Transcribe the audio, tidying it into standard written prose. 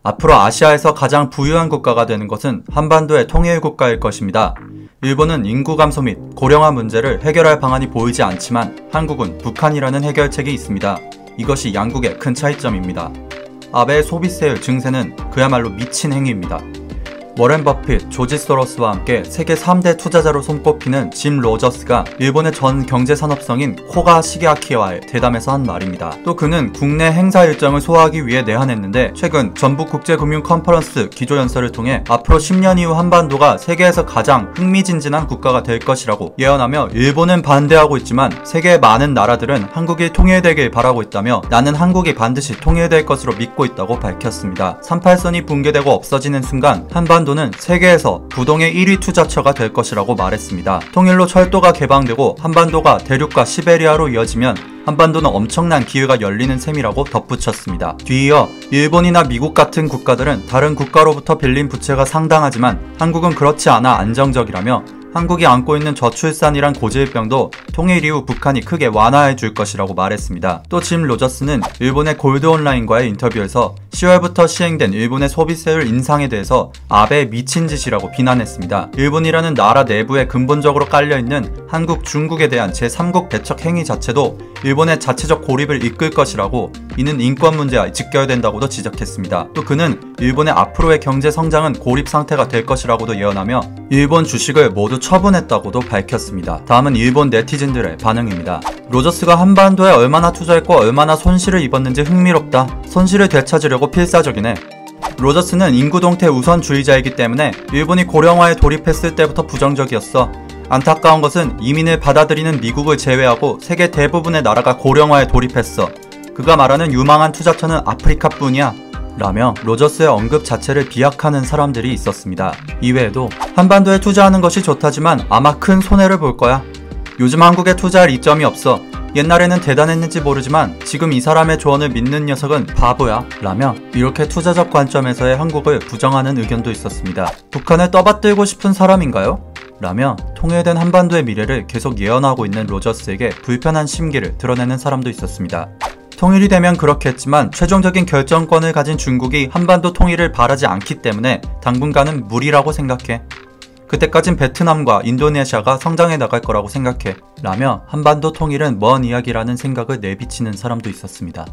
앞으로 아시아에서 가장 부유한 국가가 되는 것은 한반도의 통일 국가일 것입니다. 일본은 인구 감소 및 고령화 문제를 해결할 방안이 보이지 않지만 한국은 북한이라는 해결책이 있습니다. 이것이 양국의 큰 차이점입니다. 아베의 소비세율 증세는 그야말로 미친 행위입니다. 워렌 버핏, 조지 소로스와 함께 세계 3대 투자자로 손꼽히는 짐 로저스가 일본의 전 경제산업성인 코가 시게아키와의 대담에서 한 말입니다. 또 그는 국내 행사 일정을 소화하기 위해 내한했는데 최근 전북국제금융 컨퍼런스 기조연설을 통해 앞으로 10년 이후 한반도가 세계에서 가장 흥미진진한 국가가 될 것이라고 예언하며 일본은 반대하고 있지만 세계의 많은 나라들은 한국이 통일되길 바라고 있다며 나는 한국이 반드시 통일될 것으로 믿고 있다고 밝혔습니다. 38선이 붕괴되고 없어지는 순간 한반도는 세계에서 부동의 1위 투자처가 될 것이라고 말했습니다. 통일로 철도가 개방되고 한반도가 대륙과 시베리아로 이어지면 한반도는 엄청난 기회가 열리는 셈이라고 덧붙였습니다. 뒤이어 일본이나 미국 같은 국가들은 다른 국가로부터 빌린 부채가 상당하지만 한국은 그렇지 않아 안정적이라며 한국이 안고 있는 저출산이란 고질병도 통일 이후 북한이 크게 완화해 줄 것이라고 말했습니다. 또 짐 로저스는 일본의 골드 온라인과의 인터뷰에서 10월부터 시행된 일본의 소비세율 인상에 대해서 아베의 미친 짓이라고 비난했습니다. 일본이라는 나라 내부에 근본적으로 깔려있는 한국, 중국에 대한 제3국 배척 행위 자체도 일본의 자체적 고립을 이끌 것이라고 이는 인권 문제와 직결된다고도 지적했습니다. 또 그는 일본의 앞으로의 경제 성장은 고립 상태가 될 것이라고도 예언하며 일본 주식을 모두 처분했다고도 밝혔습니다. 다음은 일본 네티즌들의 반응입니다. 로저스가 한반도에 얼마나 투자했고 얼마나 손실을 입었는지 흥미롭다. 손실을 되찾으려고 필사적이네. 로저스는 인구 동태 우선주의자이기 때문에 일본이 고령화에 돌입했을 때부터 부정적이었어. 안타까운 것은 이민을 받아들이는 미국을 제외하고 세계 대부분의 나라가 고령화에 돌입했어. 그가 말하는 유망한 투자처는 아프리카뿐이야. 라며 로저스의 언급 자체를 비약하는 사람들이 있었습니다. 이외에도 한반도에 투자하는 것이 좋다지만 아마 큰 손해를 볼 거야. 요즘 한국에 투자할 이점이 없어. 옛날에는 대단했는지 모르지만 지금 이 사람의 조언을 믿는 녀석은 바보야. 라며 이렇게 투자적 관점에서의 한국을 부정하는 의견도 있었습니다. 북한을 떠받들고 싶은 사람인가요? 라며 통일된 한반도의 미래를 계속 예언하고 있는 로저스에게 불편한 심기를 드러내는 사람도 있었습니다. 통일이 되면 그렇겠지만 최종적인 결정권을 가진 중국이 한반도 통일을 바라지 않기 때문에 당분간은 무리라고 생각해. 그때까진 베트남과 인도네시아가 성장해 나갈 거라고 생각해. 라며 한반도 통일은 먼 이야기라는 생각을 내비치는 사람도 있었습니다.